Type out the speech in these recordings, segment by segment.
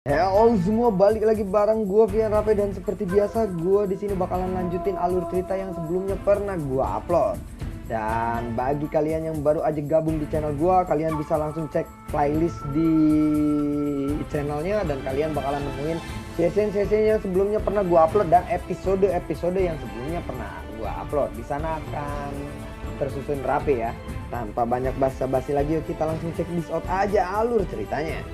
Halo semua, balik lagi bareng gue Vian Rafe, dan seperti biasa gue di sini bakalan lanjutin alur cerita yang sebelumnya pernah gue upload. Dan bagi kalian yang baru aja gabung di channel gue, kalian bisa langsung cek playlist di channelnya dan kalian bakalan nemuin sesi-sesi yang sebelumnya pernah gue upload dan episode-episode yang sebelumnya pernah gue upload. Di sana akan tersusun rapi ya. Tanpa banyak basa-basi lagi, yuk kita langsung cek this out aja alur ceritanya.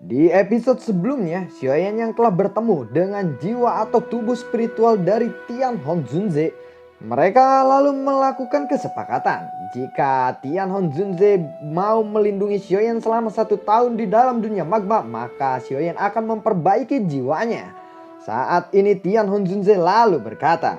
Di episode sebelumnya, Xiaoyan yang telah bertemu dengan jiwa atau tubuh spiritual dari Tian Honzunze, mereka lalu melakukan kesepakatan jika Tian Honzunze mau melindungi Xiaoyan selama 1 tahun di dalam dunia magma, maka Xiaoyan akan memperbaiki jiwanya. Saat ini Tian Honzunze lalu berkata,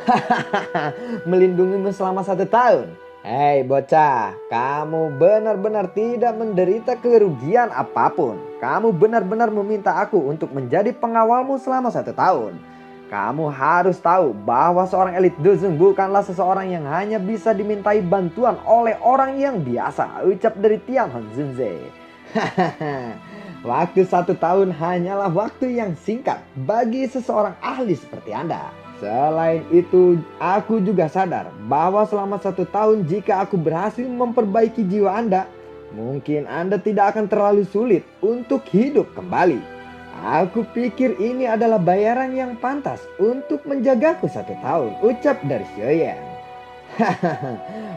"Hahaha, melindungimu selama 1 tahun. Hei bocah, kamu benar-benar tidak menderita kerugian apapun. Kamu benar-benar meminta aku untuk menjadi pengawalmu selama 1 tahun. Kamu harus tahu bahwa seorang elit Dozong bukanlah seseorang yang hanya bisa dimintai bantuan oleh orang yang biasa," ucap dari Tian Honzunze. Waktu 1 tahun hanyalah waktu yang singkat bagi seseorang ahli seperti Anda. Selain itu, aku juga sadar bahwa selama 1 tahun jika aku berhasil memperbaiki jiwa Anda, mungkin Anda tidak akan terlalu sulit untuk hidup kembali. Aku pikir ini adalah bayaran yang pantas untuk menjagaku 1 tahun, ucap dari Xiaoyan. Hahaha,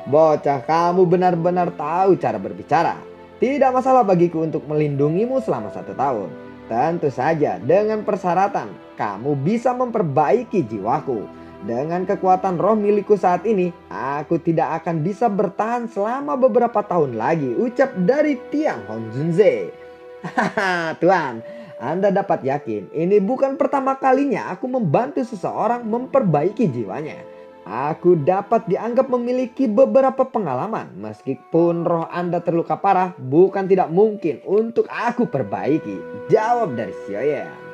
bocah, kamu benar-benar tahu cara berbicara. Tidak masalah bagiku untuk melindungimu selama 1 tahun. Tentu saja dengan persyaratan kamu bisa memperbaiki jiwaku. Dengan kekuatan roh milikku saat ini, aku tidak akan bisa bertahan selama beberapa tahun lagi, ucap dari Tian Honzunze. Hahaha, Tuan, Anda dapat yakin ini bukan pertama kalinya aku membantu seseorang memperbaiki jiwanya. Aku dapat dianggap memiliki beberapa pengalaman. Meskipun roh Anda terluka parah, bukan tidak mungkin untuk aku perbaiki, jawab dari Xiaoyan.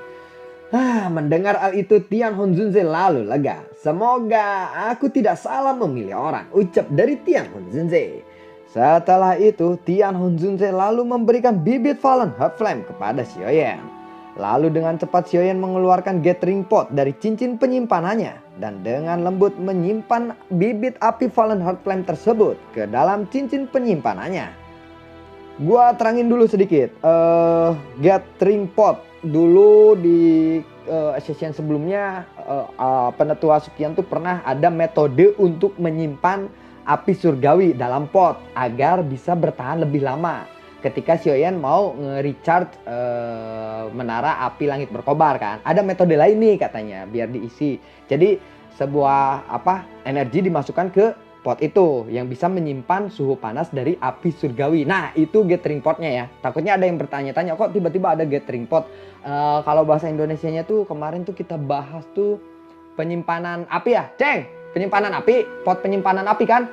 Mendengar hal itu, Tian Honzunze lalu lega. Semoga aku tidak salah memilih orang, ucap dari Tian Honzunze. Setelah itu, Tian Honzunze lalu memberikan bibit Fallen Heart Flame kepada Xiaoyan. Lalu dengan cepat Xiaoyan mengeluarkan gathering pot dari cincin penyimpanannya dan dengan lembut menyimpan bibit api Fallen Heart Flame tersebut ke dalam cincin penyimpanannya. Gua terangin dulu sedikit. Gathering pot dulu di session sebelumnya, Penetua Sukian tuh pernah ada metode untuk menyimpan api surgawi dalam pot agar bisa bertahan lebih lama. Ketika Xiaoyan mau nge-recharge menara api langit berkobar kan, ada metode lain nih katanya biar diisi. Jadi sebuah energi dimasukkan ke pot itu yang bisa menyimpan suhu panas dari api surgawi. Nah itu gathering potnya ya. Takutnya ada yang bertanya-tanya, kok tiba-tiba ada gathering pot. Kalau bahasa Indonesianya tuh kemarin tuh kita bahas tuh penyimpanan api ya, Ceng. Penyimpanan api, pot penyimpanan api kan?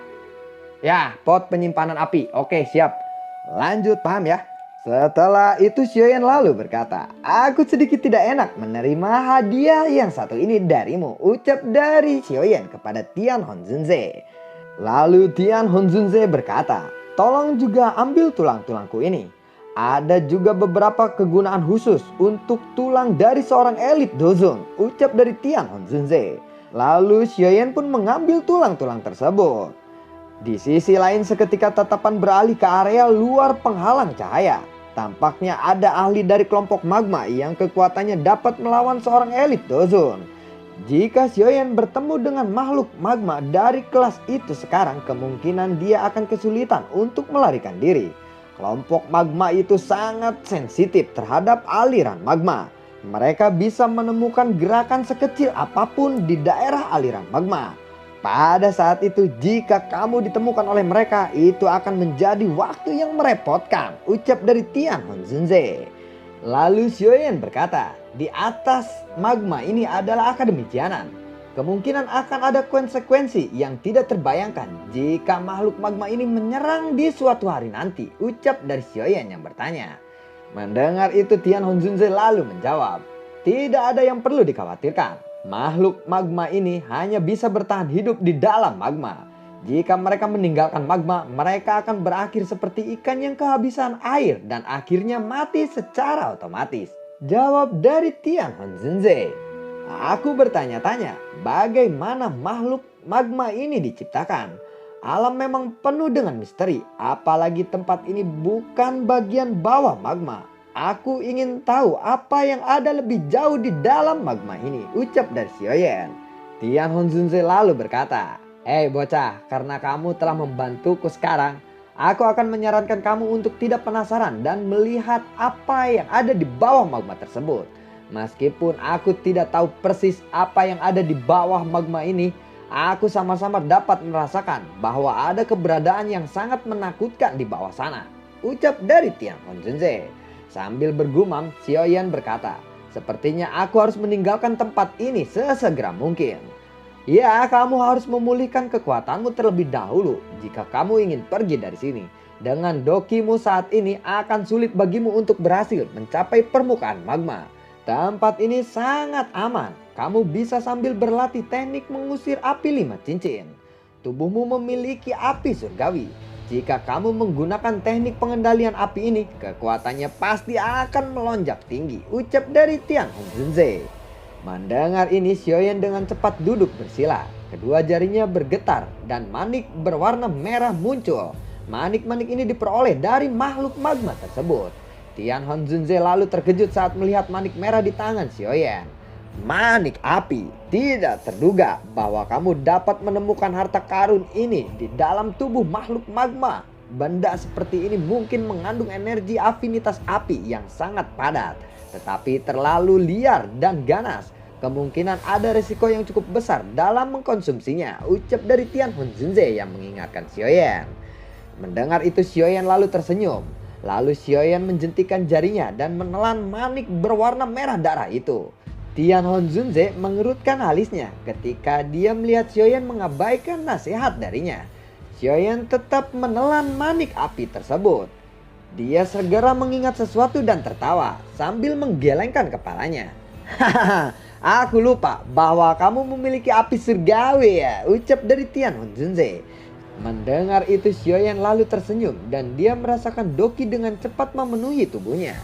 Ya, pot penyimpanan api. Oke, siap. Lanjut, paham ya? Setelah itu Xiaoyan lalu berkata, "Aku sedikit tidak enak menerima hadiah yang satu ini darimu," ucap dari Xiaoyan kepada Tian Honzunze. Lalu Tian Honzunze berkata, "Tolong juga ambil tulang-tulangku ini. Ada juga beberapa kegunaan khusus untuk tulang dari seorang elit Dozong," ucap dari Tian Honzunze. Lalu Xiaoyan pun mengambil tulang-tulang tersebut. Di sisi lain seketika tatapan beralih ke area luar penghalang cahaya. Tampaknya ada ahli dari kelompok magma yang kekuatannya dapat melawan seorang elit Dozong. Jika Xiaoyan bertemu dengan makhluk magma dari kelas itu sekarang, kemungkinan dia akan kesulitan untuk melarikan diri. Kelompok magma itu sangat sensitif terhadap aliran magma. Mereka bisa menemukan gerakan sekecil apapun di daerah aliran magma. Pada saat itu jika kamu ditemukan oleh mereka, itu akan menjadi waktu yang merepotkan, ucap dari Tian Honzunze. Lalu Xiaoyan berkata, "Di atas magma ini adalah akademi Jianan. Kemungkinan akan ada konsekuensi yang tidak terbayangkan jika makhluk magma ini menyerang di suatu hari nanti," ucap dari Xiaoyan yang bertanya. Mendengar itu Tian Honzunze lalu menjawab, "Tidak ada yang perlu dikhawatirkan. Makhluk magma ini hanya bisa bertahan hidup di dalam magma. Jika mereka meninggalkan magma, mereka akan berakhir seperti ikan yang kehabisan air dan akhirnya mati secara otomatis. Jawab dari Tian Honzunze. Aku bertanya-tanya, bagaimana makhluk magma ini diciptakan? Alam memang penuh dengan misteri, apalagi tempat ini bukan bagian bawah magma. Aku ingin tahu apa yang ada lebih jauh di dalam magma ini, ucap dari Xiaoyan. Tian Honzunze lalu berkata, "Hei bocah, karena kamu telah membantuku sekarang, aku akan menyarankan kamu untuk tidak penasaran dan melihat apa yang ada di bawah magma tersebut. Meskipun aku tidak tahu persis apa yang ada di bawah magma ini, aku sama-sama dapat merasakan bahwa ada keberadaan yang sangat menakutkan di bawah sana," ucap dari Tian Honzunze. Sambil bergumam, Xiaoyan berkata, "Sepertinya aku harus meninggalkan tempat ini sesegera mungkin." Ya, kamu harus memulihkan kekuatanmu terlebih dahulu jika kamu ingin pergi dari sini. Dengan dokimu saat ini akan sulit bagimu untuk berhasil mencapai permukaan magma. Tempat ini sangat aman. Kamu bisa sambil berlatih teknik mengusir api 5 cincin. Tubuhmu memiliki api surgawi. Jika kamu menggunakan teknik pengendalian api ini, kekuatannya pasti akan melonjak tinggi, ucap dari Tian Honzunze. Mendengar ini, Xiaoyan dengan cepat duduk bersila. Kedua jarinya bergetar dan manik berwarna merah muncul. Manik-manik ini diperoleh dari makhluk magma tersebut. Tian Honzunze lalu terkejut saat melihat manik merah di tangan Xiaoyan. Manik api, tidak terduga bahwa kamu dapat menemukan harta karun ini di dalam tubuh makhluk magma. Benda seperti ini mungkin mengandung energi afinitas api yang sangat padat, tetapi terlalu liar dan ganas. Kemungkinan ada risiko yang cukup besar dalam mengkonsumsinya, ucap dari Tian Honzunze yang mengingatkan Xiaoyan. Mendengar itu, Xiaoyan lalu tersenyum. Lalu Xiaoyan menjentikan jarinya dan menelan manik berwarna merah darah itu. Tian Honzunze mengerutkan alisnya ketika dia melihat Xiaoyan mengabaikan nasihat darinya. Xiaoyan tetap menelan manik api tersebut. Dia segera mengingat sesuatu dan tertawa sambil menggelengkan kepalanya. "Hahaha, aku lupa bahwa kamu memiliki api surgawi ya," ucap dari Tian Honzunze. Mendengar itu, Xiaoyan lalu tersenyum dan dia merasakan doki dengan cepat memenuhi tubuhnya.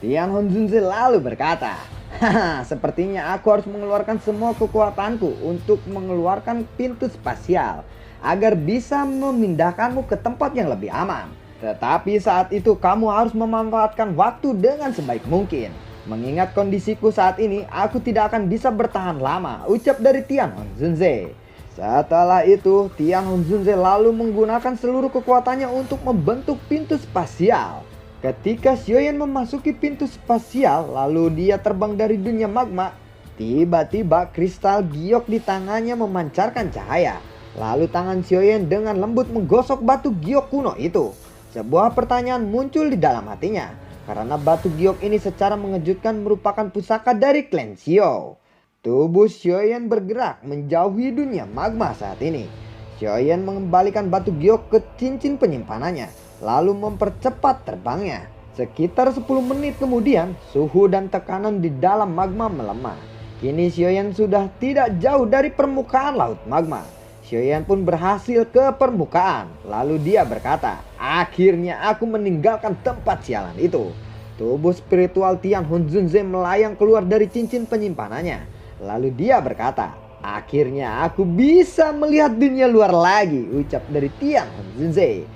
Tian Honzunze lalu berkata, "Haha, sepertinya aku harus mengeluarkan semua kekuatanku untuk mengeluarkan pintu spasial agar bisa memindahkanmu ke tempat yang lebih aman. Tetapi saat itu kamu harus memanfaatkan waktu dengan sebaik mungkin. Mengingat kondisiku saat ini, aku tidak akan bisa bertahan lama," ucap dari Tian Honzunze. Setelah itu, Tian Honzunze lalu menggunakan seluruh kekuatannya untuk membentuk pintu spasial. Ketika Xiaoyan memasuki pintu spasial, lalu dia terbang dari dunia magma. Tiba-tiba kristal giok di tangannya memancarkan cahaya. Lalu tangan Xiaoyan dengan lembut menggosok batu giok kuno itu. Sebuah pertanyaan muncul di dalam hatinya, karena batu giok ini secara mengejutkan merupakan pusaka dari klan Xiao. Tubuh Xiaoyan bergerak menjauhi dunia magma saat ini. Xiaoyan mengembalikan batu giok ke cincin penyimpanannya, lalu mempercepat terbangnya. Sekitar 10 menit kemudian, suhu dan tekanan di dalam magma melemah. Kini Xiaoyan sudah tidak jauh dari permukaan laut magma. Xiaoyan pun berhasil ke permukaan. Lalu dia berkata, "Akhirnya aku meninggalkan tempat sialan itu." Tubuh spiritual Tian Honzunze melayang keluar dari cincin penyimpanannya. Lalu dia berkata, "Akhirnya aku bisa melihat dunia luar lagi," ucap dari Tian Honzunze.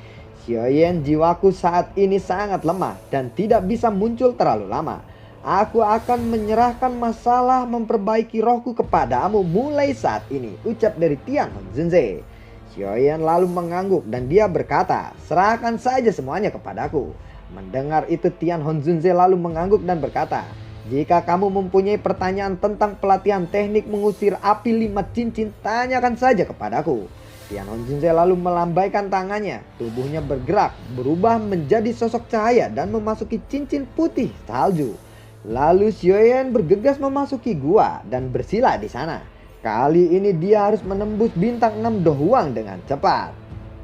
"Xiaoyan, jiwaku saat ini sangat lemah dan tidak bisa muncul terlalu lama. Aku akan menyerahkan masalah memperbaiki rohku kepadamu mulai saat ini," ucap dari Tian Honzunze. Xiaoyan lalu mengangguk dan dia berkata, "Serahkan saja semuanya kepadaku." Mendengar itu, Tian Honzunze lalu mengangguk dan berkata, "Jika kamu mempunyai pertanyaan tentang pelatihan teknik mengusir api 5 cincin, tanyakan saja kepadaku." Tian Honzunze lalu melambaikan tangannya. Tubuhnya bergerak, berubah menjadi sosok cahaya dan memasuki cincin putih salju. Lalu Xiaoyan bergegas memasuki gua dan bersila di sana. Kali ini dia harus menembus bintang 6 dohuang dengan cepat.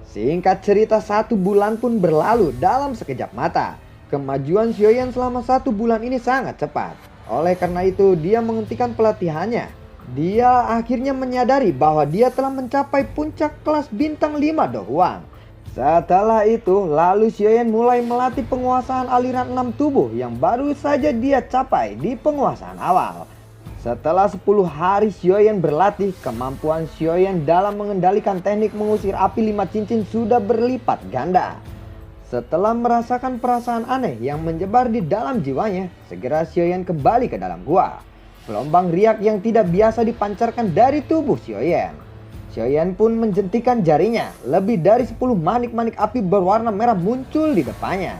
Singkat cerita, 1 bulan pun berlalu dalam sekejap mata. Kemajuan Xiaoyan selama 1 bulan ini sangat cepat. Oleh karena itu, dia menghentikan pelatihannya. Dia akhirnya menyadari bahwa dia telah mencapai puncak kelas bintang 5 doang. Setelah itu, lalu Xiaoyan mulai melatih penguasaan aliran 6 tubuh yang baru saja dia capai di penguasaan awal. Setelah 10 hari Xiaoyan berlatih, kemampuan Xiaoyan dalam mengendalikan teknik mengusir api 5 cincin sudah berlipat ganda. Setelah merasakan perasaan aneh yang menyebar di dalam jiwanya, segera Xiaoyan kembali ke dalam gua. Gelombang riak yang tidak biasa dipancarkan dari tubuh Xiaoyan. Xiaoyan pun menjentikan jarinya. Lebih dari 10 manik-manik api berwarna merah muncul di depannya.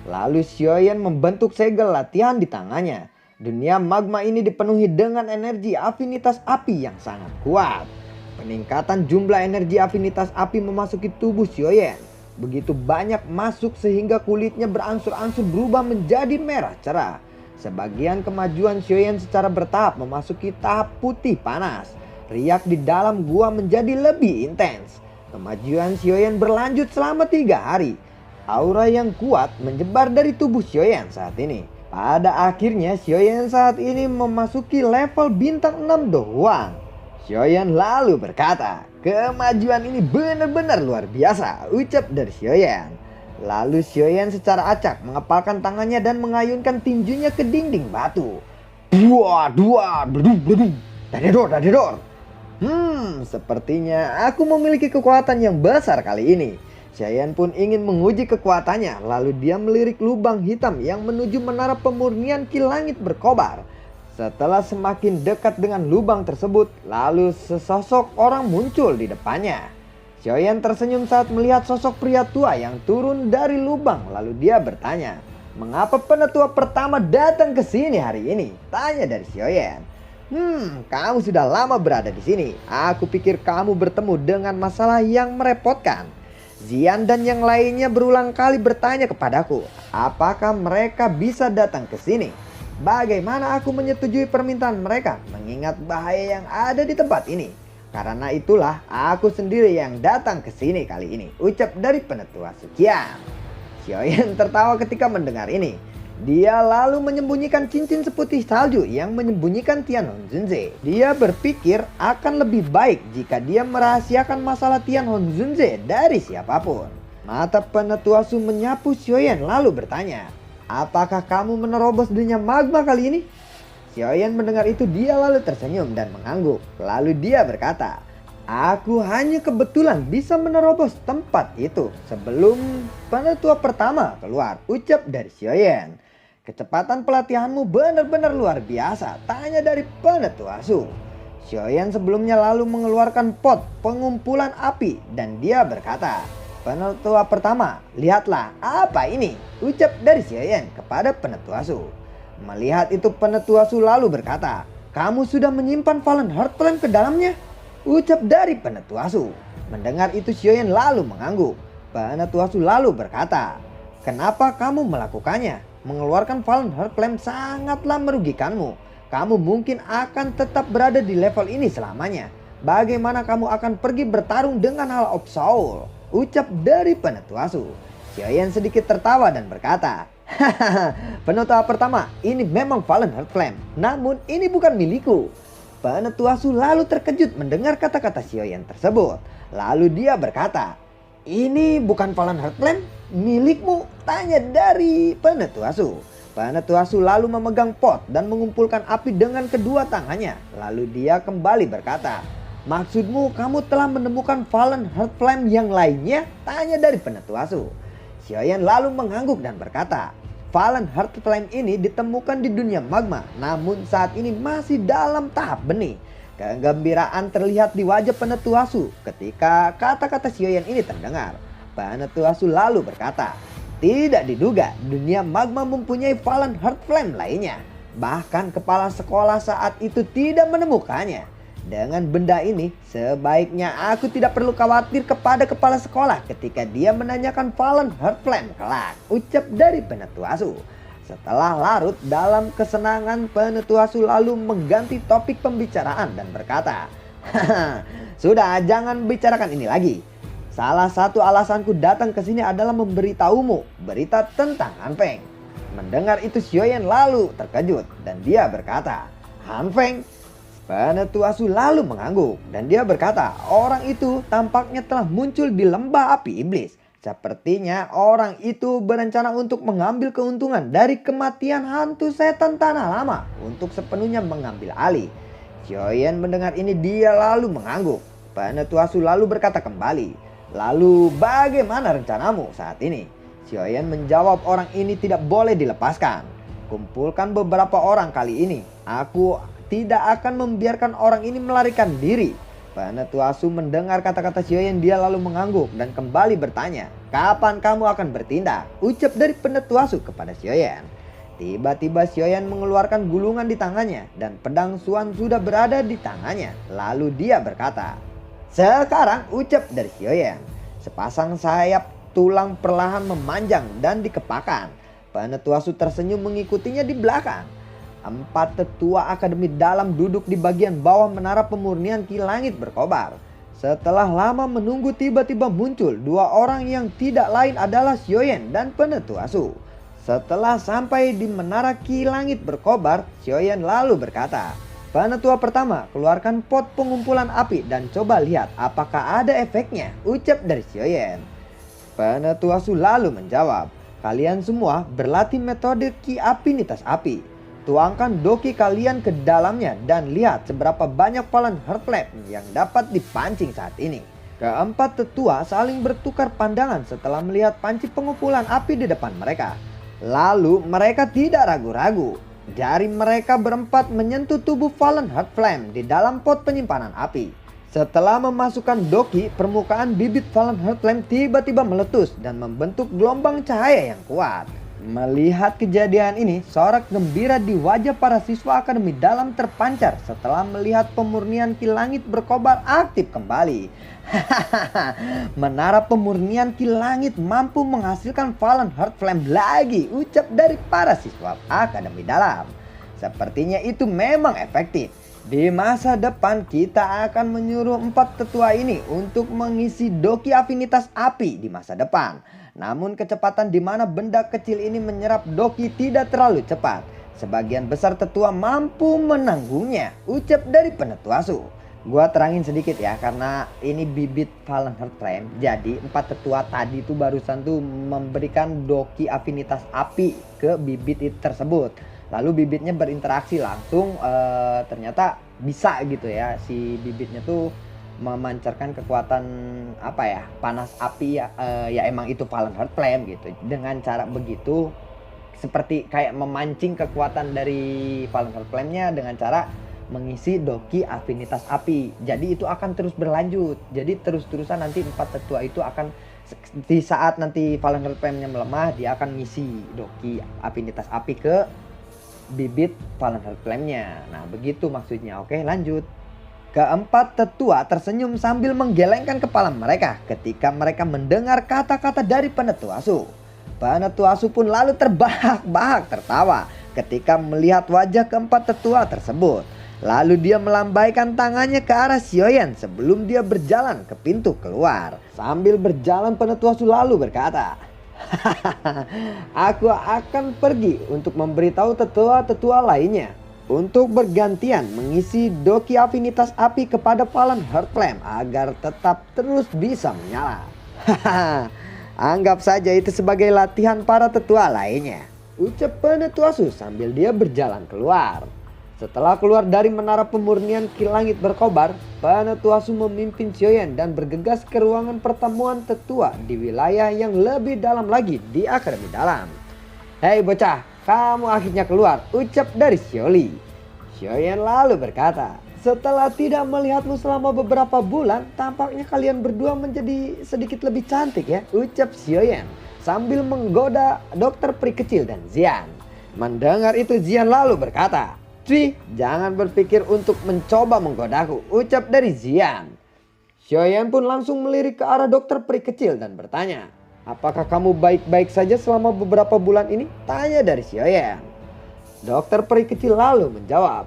Lalu Xiaoyan membentuk segel latihan di tangannya. Dunia magma ini dipenuhi dengan energi afinitas api yang sangat kuat. Peningkatan jumlah energi afinitas api memasuki tubuh Xiaoyan. Begitu banyak masuk sehingga kulitnya berangsur-angsur berubah menjadi merah cerah. Sebagian kemajuan Xiaoyan secara bertahap memasuki tahap putih panas. Riak di dalam gua menjadi lebih intens. Kemajuan Xiaoyan berlanjut selama 3 hari. Aura yang kuat menyebar dari tubuh Xiaoyan saat ini. Pada akhirnya Xiaoyan saat ini memasuki level bintang 6 doang. Xiaoyan lalu berkata, "Kemajuan ini benar-benar luar biasa," ucap dari Xiaoyan. Lalu Xiaoyan secara acak mengepalkan tangannya dan mengayunkan tinjunya ke dinding batu. Dua, bledung, dadedor. Sepertinya aku memiliki kekuatan yang besar kali ini. Xiaoyan pun ingin menguji kekuatannya, lalu dia melirik lubang hitam yang menuju menara pemurnian ki langit berkobar. Setelah semakin dekat dengan lubang tersebut, lalu sesosok orang muncul di depannya. Xiaoyan tersenyum saat melihat sosok pria tua yang turun dari lubang. Lalu dia bertanya, "Mengapa penetua pertama datang ke sini hari ini?" Tanya dari Xiaoyan. Kamu sudah lama berada di sini. Aku pikir kamu bertemu dengan masalah yang merepotkan." Zian dan yang lainnya berulang kali bertanya kepadaku, apakah mereka bisa datang ke sini. Bagaimana aku menyetujui permintaan mereka mengingat bahaya yang ada di tempat ini. Karena itulah aku sendiri yang datang ke sini kali ini, ucap dari penetua sekian. Xiaoyan tertawa ketika mendengar ini. Dia lalu menyembunyikan cincin seputih salju yang menyembunyikan Tianhong Zunze. Dia berpikir akan lebih baik jika dia merahasiakan masalah Tianhong Zunze dari siapapun. Mata penetua Su menyapu Xiaoyan lalu bertanya, "Apakah kamu menerobos dunia magma kali ini?" Xiaoyan mendengar itu dia lalu tersenyum dan mengangguk. Lalu dia berkata, "Aku hanya kebetulan bisa menerobos tempat itu sebelum penetua pertama keluar," ucap dari Xiaoyan. "Kecepatan pelatihanmu benar-benar luar biasa," tanya dari penetua Su. Xiaoyan sebelumnya lalu mengeluarkan pot pengumpulan api dan dia berkata, "Penetua pertama, lihatlah apa ini," ucap dari Xiaoyan kepada penetua Su. Melihat itu penetua Su lalu berkata, "Kamu sudah menyimpan Fallen Heart Flame ke dalamnya?" ucap dari penetua Su. Mendengar itu Xiaoyan lalu mengangguk. Penetua Su lalu berkata, "Kenapa kamu melakukannya? Mengeluarkan Fallen Heart Flame sangatlah merugikanmu. Kamu mungkin akan tetap berada di level ini selamanya. Bagaimana kamu akan pergi bertarung dengan Hall of Soul?" ucap dari penetua Su. Xiaoyan sedikit tertawa dan berkata, "Hahaha, penetua pertama, ini memang Fallen Heart Flame, namun ini bukan milikku." Penetua Su lalu terkejut mendengar kata-kata Xiaoyan tersebut. Lalu dia berkata, "Ini bukan Fallen Heart Flame, milikmu?" tanya dari penetua Su. Penetua Su lalu memegang pot dan mengumpulkan api dengan kedua tangannya. Lalu dia kembali berkata, "Maksudmu kamu telah menemukan Fallen Heart Flame yang lainnya?" tanya dari penetua Su. Xiaoyan lalu mengangguk dan berkata, "Fallen Heart Flame ini ditemukan di dunia magma, namun saat ini masih dalam tahap benih." Kegembiraan terlihat di wajah penetua Su ketika kata-kata Xiaoyan ini terdengar. Penetua Su lalu berkata, "Tidak diduga dunia magma mempunyai Fallen Heart Flame lainnya. Bahkan kepala sekolah saat itu tidak menemukannya. Dengan benda ini, sebaiknya aku tidak perlu khawatir kepada kepala sekolah ketika dia menanyakan Fallen Heart Flame kelak," ucap dari penetua Su. Setelah larut dalam kesenangan, penetua Su lalu mengganti topik pembicaraan dan berkata, "Haha, sudah, jangan bicarakan ini lagi. Salah satu alasanku datang ke sini adalah memberitahumu berita tentang Han Feng." Mendengar itu Xiaoyan lalu terkejut dan dia berkata, "Han Feng?" Penetua Su lalu mengangguk dan dia berkata, orang itu tampaknya telah muncul di lembah api iblis. Sepertinya orang itu berencana untuk mengambil keuntungan dari kematian hantu setan tanah lama untuk sepenuhnya mengambil alih. Xiaoyan mendengar ini dia lalu mengangguk. Penetua Su lalu berkata kembali, lalu bagaimana rencanamu saat ini? Xiaoyan menjawab, orang ini tidak boleh dilepaskan. Kumpulkan beberapa orang kali ini. Aku tidak akan membiarkan orang ini melarikan diri. Penetua Su mendengar kata-kata Xiaoyan dia lalu mengangguk dan kembali bertanya, kapan kamu akan bertindak? Ucap dari Penetua Su kepada Xiaoyan. Tiba-tiba Xiaoyan mengeluarkan gulungan di tangannya dan pedang Xuan sudah berada di tangannya. Lalu dia berkata, sekarang, ucap dari Xiaoyan. Sepasang sayap tulang perlahan memanjang dan dikepakkan. Penetua Su tersenyum mengikutinya di belakang. 4 tetua akademi dalam duduk di bagian bawah menara pemurnian Ki Langit berkobar. Setelah lama menunggu tiba-tiba muncul 2 orang yang tidak lain adalah Xiaoyan dan Penetua Su. Setelah sampai di menara Ki Langit berkobar, Xiaoyan lalu berkata, Penetua pertama, keluarkan pot pengumpulan api dan coba lihat apakah ada efeknya, ucap dari Xiaoyan. Penetua Su lalu menjawab, kalian semua berlatih metode Ki Afinitas Api. Tuangkan doki kalian ke dalamnya dan lihat seberapa banyak Fallen Heart Flame yang dapat dipancing saat ini. Keempat tetua saling bertukar pandangan setelah melihat panci pengumpulan api di depan mereka. Lalu mereka tidak ragu-ragu. Jari mereka berempat menyentuh tubuh Fallen Heart Flame di dalam pot penyimpanan api. Setelah memasukkan doki, permukaan bibit Fallen Heart Flame tiba-tiba meletus dan membentuk gelombang cahaya yang kuat. Melihat kejadian ini, sorak gembira di wajah para siswa akademi dalam terpancar setelah melihat pemurnian Ki Langit berkobar aktif kembali. Menara pemurnian Ki Langit mampu menghasilkan Fallen Heart Flame lagi, ucap dari para siswa akademi dalam. Sepertinya itu memang efektif. Di masa depan kita akan menyuruh 4 tetua ini untuk mengisi doki afinitas api di masa depan. Namun kecepatan di mana benda kecil ini menyerap doki tidak terlalu cepat. Sebagian besar tetua mampu menanggungnya, ucap dari Penetua Su. Gua terangin sedikit ya, karena ini bibit Fallen Heart Flame. Jadi 4 tetua tadi tuh barusan tuh memberikan doki afinitas api ke bibit itu tersebut. Lalu bibitnya berinteraksi langsung, ternyata bisa gitu ya, si bibitnya tuh memancarkan kekuatan apa ya, panas api ya, ya emang itu Fallen Heart Flame gitu. Dengan cara begitu seperti kayak memancing kekuatan dari Fallen Heart Flame-nya dengan cara mengisi doki afinitas api. Jadi itu akan terus berlanjut. Jadi terus-terusan nanti 4 tetua itu akan, di saat nanti Fallen Heart Flame-nya melemah, dia akan ngisi doki afinitas api ke bibit Fallen Heart Flame-nya. Nah begitu maksudnya. Oke, lanjut. Keempat tetua tersenyum sambil menggelengkan kepala mereka ketika mereka mendengar kata-kata dari Penetua Su. Penetua Su pun lalu terbahak-bahak tertawa ketika melihat wajah keempat tetua tersebut. Lalu dia melambaikan tangannya ke arah Xiaoyan sebelum dia berjalan ke pintu keluar. Sambil berjalan Penetua Su lalu berkata, aku akan pergi untuk memberitahu tetua-tetua lainnya untuk bergantian mengisi doki afinitas api kepada Fallen Heart Flame agar tetap terus bisa menyala. Anggap saja itu sebagai latihan para tetua lainnya, ucap Penetua Su sambil dia berjalan keluar. Setelah keluar dari menara pemurnian Ki Langit berkobar, Penetua Su memimpin Xiaoyan dan bergegas ke ruangan pertemuan tetua di wilayah yang lebih dalam lagi di akademi dalam. Hei bocah, kamu akhirnya keluar, ucap dari Xiaoli. Xiaoyan lalu berkata, setelah tidak melihatmu selama beberapa bulan, tampaknya kalian berdua menjadi sedikit lebih cantik ya, ucap Xiaoyan sambil menggoda dokter peri kecil dan Xian. Mendengar itu Xian lalu berkata, Cui, jangan berpikir untuk mencoba menggodaku, ucap dari Xian. Xiaoyan pun langsung melirik ke arah dokter peri kecil dan bertanya, apakah kamu baik-baik saja selama beberapa bulan ini? Tanya dari Xiaoyan. Dokter peri kecil lalu menjawab,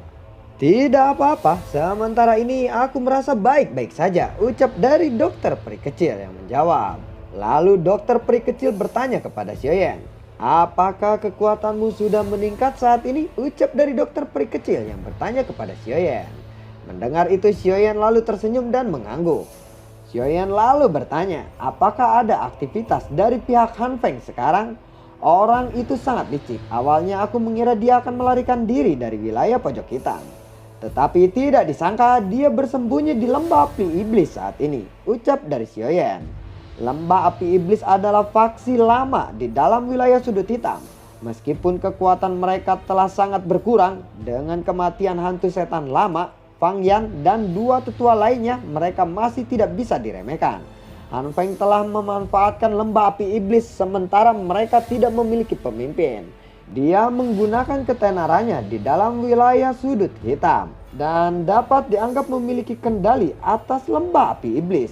tidak apa-apa, sementara ini aku merasa baik-baik saja, ucap dari dokter peri kecil yang menjawab. Lalu dokter peri kecil bertanya kepada Xiaoyan, apakah kekuatanmu sudah meningkat saat ini? Ucap dari dokter peri kecil yang bertanya kepada Xiaoyan. Mendengar itu Xiaoyan lalu tersenyum dan mengangguk. Xiaoyan lalu bertanya, apakah ada aktivitas dari pihak Han Feng sekarang? Orang itu sangat licik. Awalnya aku mengira dia akan melarikan diri dari wilayah pojok hitam. Tetapi tidak disangka dia bersembunyi di lembah api iblis saat ini, ucap dari Xiaoyan. Lembah api iblis adalah faksi lama di dalam wilayah sudut hitam. Meskipun kekuatan mereka telah sangat berkurang dengan kematian hantu setan lama, Fang Yan dan dua tetua lainnya, mereka masih tidak bisa diremehkan. Han Feng telah memanfaatkan lembah api iblis sementara mereka tidak memiliki pemimpin. Dia menggunakan ketenarannya di dalam wilayah sudut hitam dan dapat dianggap memiliki kendali atas lembah api iblis.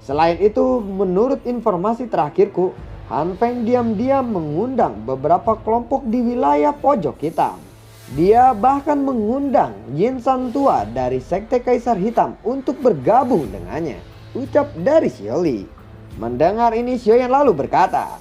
Selain itu, menurut informasi terakhirku, Han Feng diam-diam mengundang beberapa kelompok di wilayah pojok hitam. Dia bahkan mengundang Yin San tua dari Sekte Kaisar Hitam untuk bergabung dengannya, ucap dari Xiaoli. Mendengar ini Xiaoyan lalu berkata,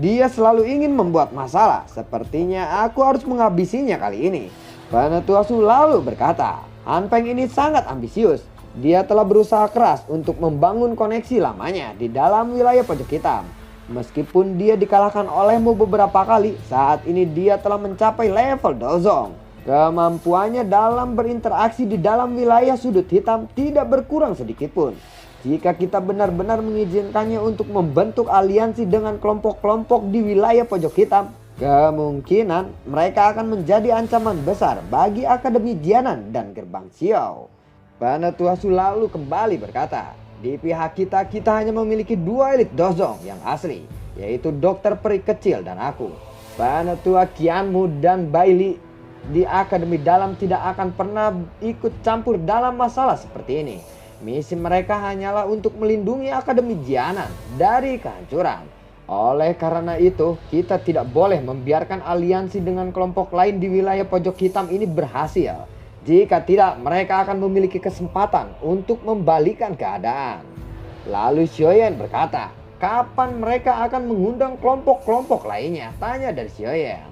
dia selalu ingin membuat masalah. Sepertinya aku harus menghabisinya kali ini. Penetua Su lalu berkata, Han Feng ini sangat ambisius. Dia telah berusaha keras untuk membangun koneksi lamanya di dalam wilayah pojok hitam. Meskipun dia dikalahkan olehmu beberapa kali, saat ini dia telah mencapai level Dozong. Kemampuannya dalam berinteraksi di dalam wilayah sudut hitam tidak berkurang sedikit pun. Jika kita benar-benar mengizinkannya untuk membentuk aliansi dengan kelompok-kelompok di wilayah pojok hitam, kemungkinan mereka akan menjadi ancaman besar bagi Akademi Jianan dan Gerbang Xiao. Penetua Su lalu kembali berkata, di pihak kita hanya memiliki dua elit Dozong yang asli, yaitu Dokter Peri Kecil dan aku. Penetua Qianmu dan Baili di Akademi Dalam tidak akan pernah ikut campur dalam masalah seperti ini. Misi mereka hanyalah untuk melindungi Akademi Jianan dari kehancuran. Oleh karena itu, kita tidak boleh membiarkan aliansi dengan kelompok lain di wilayah pojok hitam ini berhasil. Jika tidak, mereka akan memiliki kesempatan untuk membalikan keadaan. Lalu Xiaoyan berkata, kapan mereka akan mengundang kelompok-kelompok lainnya? Tanya dari Xiaoyan.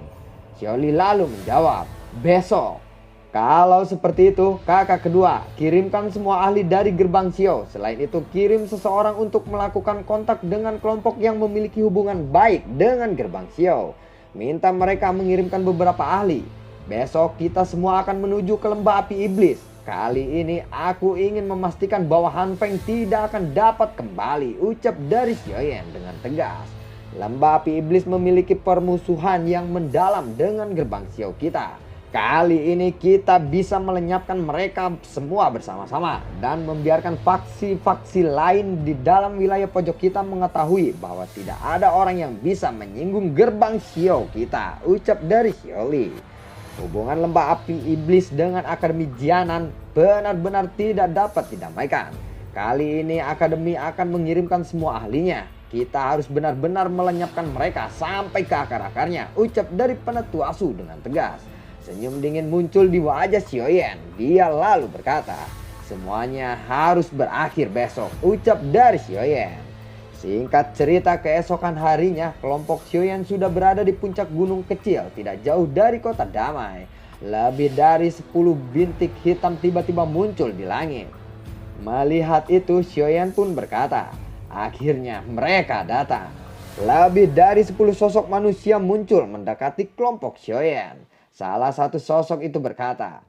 Xiaoli lalu menjawab, besok. Kalau seperti itu, kakak kedua, kirimkan semua ahli dari Gerbang Xiao. Selain itu, kirim seseorang untuk melakukan kontak dengan kelompok yang memiliki hubungan baik dengan Gerbang Xiao. Minta mereka mengirimkan beberapa ahli. Besok kita semua akan menuju ke lembah api iblis. Kali ini aku ingin memastikan bahwa Han Feng tidak akan dapat kembali, ucap dari Xiaoyan dengan tegas. Lembah api iblis memiliki permusuhan yang mendalam dengan Gerbang Xiao kita. Kali ini kita bisa melenyapkan mereka semua bersama-sama dan membiarkan faksi-faksi lain di dalam wilayah pojok kita mengetahui bahwa tidak ada orang yang bisa menyinggung Gerbang Xiao kita, ucap dari Xiaoli. Hubungan lembah api iblis dengan Akademi Jianan benar-benar tidak dapat didamaikan. Kali ini Akademi akan mengirimkan semua ahlinya. Kita harus benar-benar melenyapkan mereka sampai ke akar-akarnya, ucap dari Penetua Su dengan tegas. Senyum dingin muncul di wajah Xiaoyan. Dia lalu berkata, semuanya harus berakhir besok, ucap dari Xiaoyan. Singkat cerita, keesokan harinya kelompok Xiaoyan sudah berada di puncak gunung kecil tidak jauh dari kota damai. Lebih dari 10 bintik hitam tiba-tiba muncul di langit. Melihat itu Xiaoyan pun berkata, akhirnya mereka datang. Lebih dari 10 sosok manusia muncul mendekati kelompok Xiaoyan. Salah satu sosok itu berkata,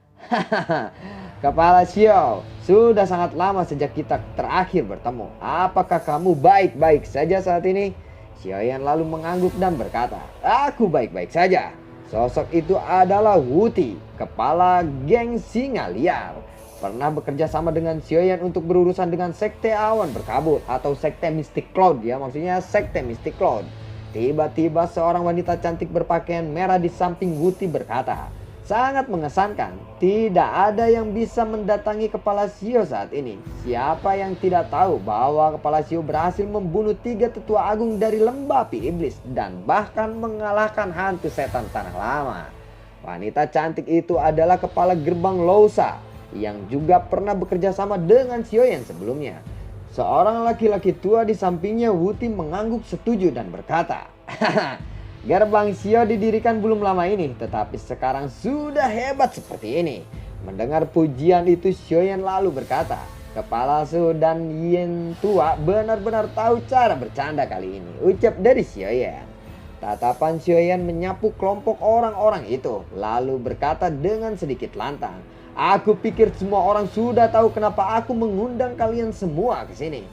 Kepala Xiao, sudah sangat lama sejak kita terakhir bertemu. Apakah kamu baik-baik saja saat ini? Xiaoyan lalu mengangguk dan berkata, aku baik-baik saja. Sosok itu adalah Wuti, kepala geng singa liar. Pernah bekerja sama dengan Xiaoyan untuk berurusan dengan Sekte Awan Berkabut atau Sekte Mystic Cloud, ya maksudnya Sekte Mystic Cloud. Tiba-tiba seorang wanita cantik berpakaian merah di samping Wuti berkata, sangat mengesankan, tidak ada yang bisa mendatangi Kepala Xiao saat ini. Siapa yang tidak tahu bahwa Kepala Xiao berhasil membunuh 3 tetua agung dari lembah api iblis dan bahkan mengalahkan hantu setan tanah lama. Wanita cantik itu adalah Kepala Gerbang Lousa yang juga pernah bekerja sama dengan Xiaoyan sebelumnya. Seorang laki-laki tua di sampingnya Wuti mengangguk setuju dan berkata, Gerbang Xiao didirikan belum lama ini, tetapi sekarang sudah hebat seperti ini. Mendengar pujian itu, Xiaoyan lalu berkata, "Kepala Su dan Yin tua benar-benar tahu cara bercanda kali ini," ucap dari Xiaoyan. Tatapan Xiaoyan menyapu kelompok orang-orang itu, lalu berkata dengan sedikit lantang, "Aku pikir semua orang sudah tahu kenapa aku mengundang kalian semua ke sini.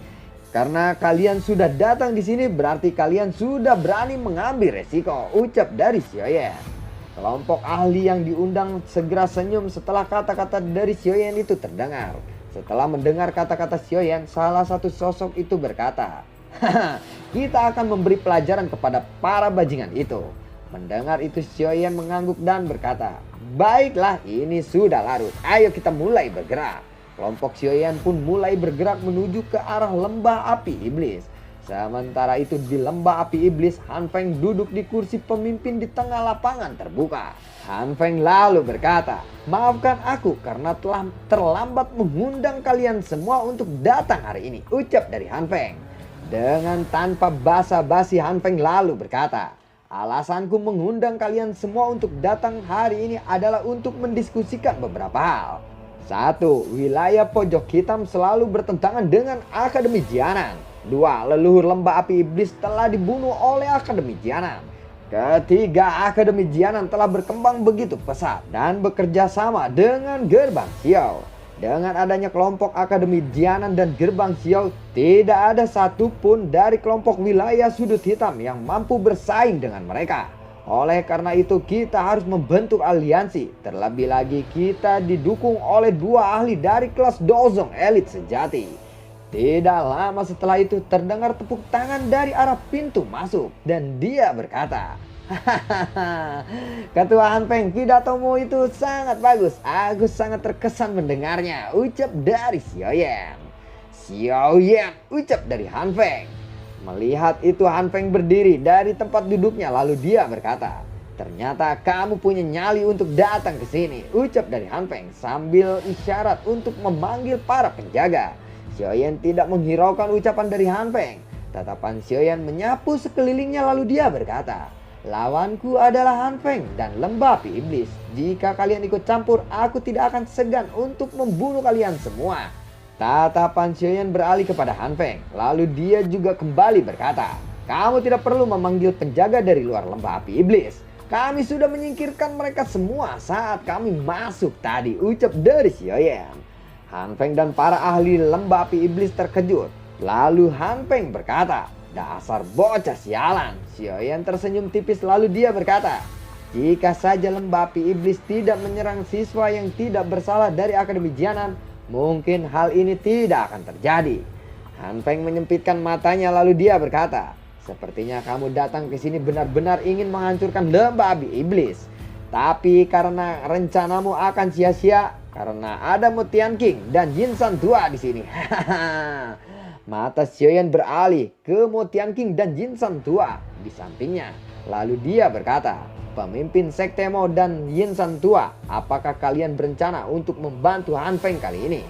Karena kalian sudah datang di sini berarti kalian sudah berani mengambil resiko," ucap dari Xiaoyan. Kelompok ahli yang diundang segera senyum setelah kata-kata dari Xiaoyan itu terdengar. Setelah mendengar kata-kata Xiaoyan, salah satu sosok itu berkata, "Haha, kita akan memberi pelajaran kepada para bajingan itu." Mendengar itu, Xiaoyan mengangguk dan berkata, "Baiklah, ini sudah larut. Ayo kita mulai bergerak." Kelompok Xiaoyan pun mulai bergerak menuju ke arah lembah api iblis. Sementara itu di lembah api iblis, Han Feng duduk di kursi pemimpin di tengah lapangan terbuka. Han Feng lalu berkata, "Maafkan aku karena telah terlambat mengundang kalian semua untuk datang hari ini," ucap dari Han Feng. Dengan tanpa basa-basi, Han Feng lalu berkata, "Alasanku mengundang kalian semua untuk datang hari ini adalah untuk mendiskusikan beberapa hal. 1. Wilayah pojok hitam selalu bertentangan dengan Akademi Jianan. 2. Leluhur lembah api iblis telah dibunuh oleh Akademi Jianan. Ketiga, Akademi Jianan telah berkembang begitu pesat dan bekerja sama dengan Gerbang Xiao. Dengan adanya kelompok Akademi Jianan dan Gerbang Xiao, tidak ada satupun dari kelompok wilayah sudut hitam yang mampu bersaing dengan mereka. Oleh karena itu kita harus membentuk aliansi. Terlebih lagi kita didukung oleh 2 ahli dari kelas Dozong elit sejati." Tidak lama setelah itu terdengar tepuk tangan dari arah pintu masuk dan dia berkata, "Hahaha, Ketua Han Feng, pidatomu itu sangat bagus. Aku sangat terkesan mendengarnya," ucap dari Xiaoyan. "Xiaoyan," ucap dari Han Feng. Melihat itu, Han Feng berdiri dari tempat duduknya lalu dia berkata, "Ternyata kamu punya nyali untuk datang ke sini," ucap dari Han Feng sambil isyarat untuk memanggil para penjaga. Xiaoyan tidak menghiraukan ucapan dari Han Feng. Tatapan Xiaoyan menyapu sekelilingnya lalu dia berkata, "Lawanku adalah Han Feng dan lembah api iblis. Jika kalian ikut campur, aku tidak akan segan untuk membunuh kalian semua." Tatapan Xiaoyan beralih kepada Han Feng. Lalu dia juga kembali berkata, "Kamu tidak perlu memanggil penjaga dari luar lembah api iblis. Kami sudah menyingkirkan mereka semua saat kami masuk tadi," ucap dari Xiaoyan. Han Feng dan para ahli lembah api iblis terkejut. Lalu Han Feng berkata, "Dasar bocah sialan." Xiaoyan tersenyum tipis lalu dia berkata, "Jika saja lembah api iblis tidak menyerang siswa yang tidak bersalah dari Akademi Jianan, mungkin hal ini tidak akan terjadi." Han Feng menyempitkan matanya lalu dia berkata, "Sepertinya kamu datang ke sini benar-benar ingin menghancurkan lembah api iblis. Tapi karena rencanamu akan sia-sia karena ada Mo Tianqing dan Yin Shan tua di sini." Mata Xiaoyan beralih ke Mo Tianqing dan Yin Shan tua di sampingnya. Lalu dia berkata, "Pemimpin Sekte Mo dan Yin Shan tua, apakah kalian berencana untuk membantu Han Feng kali ini?"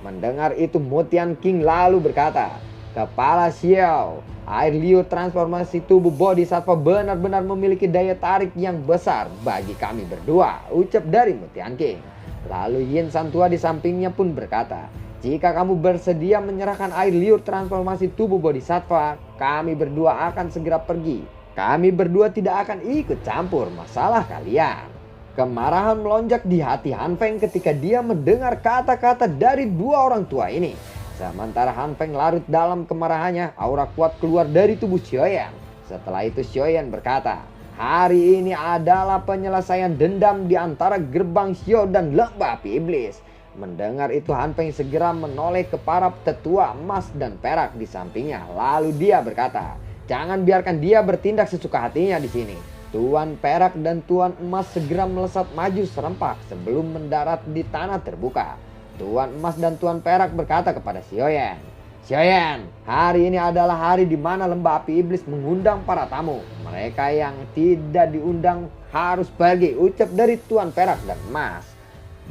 Mendengar itu, Mo Tianqing lalu berkata, "Kepala Xiao, air liur transformasi tubuh Bodhisattva benar-benar memiliki daya tarik yang besar bagi kami berdua," ucap dari Mo Tianqing. Lalu Yin Shan tua di sampingnya pun berkata, "Jika kamu bersedia menyerahkan air liur transformasi tubuh Bodhisattva, kami berdua akan segera pergi. Kami berdua tidak akan ikut campur masalah kalian." Kemarahan melonjak di hati Han Feng ketika dia mendengar kata-kata dari 2 orang tua ini. Sementara Han Feng larut dalam kemarahannya, aura kuat keluar dari tubuh Xiaoyan. Setelah itu Xiaoyan berkata, "Hari ini adalah penyelesaian dendam di antara Gerbang Xiao dan lembah api iblis." Mendengar itu Han Feng segera menoleh ke para tetua emas dan perak di sampingnya. Lalu dia berkata, "Jangan biarkan dia bertindak sesuka hatinya di sini." Tuan perak dan tuan emas segera melesat maju serempak sebelum mendarat di tanah terbuka. Tuan emas dan tuan perak berkata kepada Xiaoyan, "Xiaoyan, hari ini adalah hari di mana lembah api iblis mengundang para tamu. Mereka yang tidak diundang harus pergi," ucap dari tuan perak dan emas.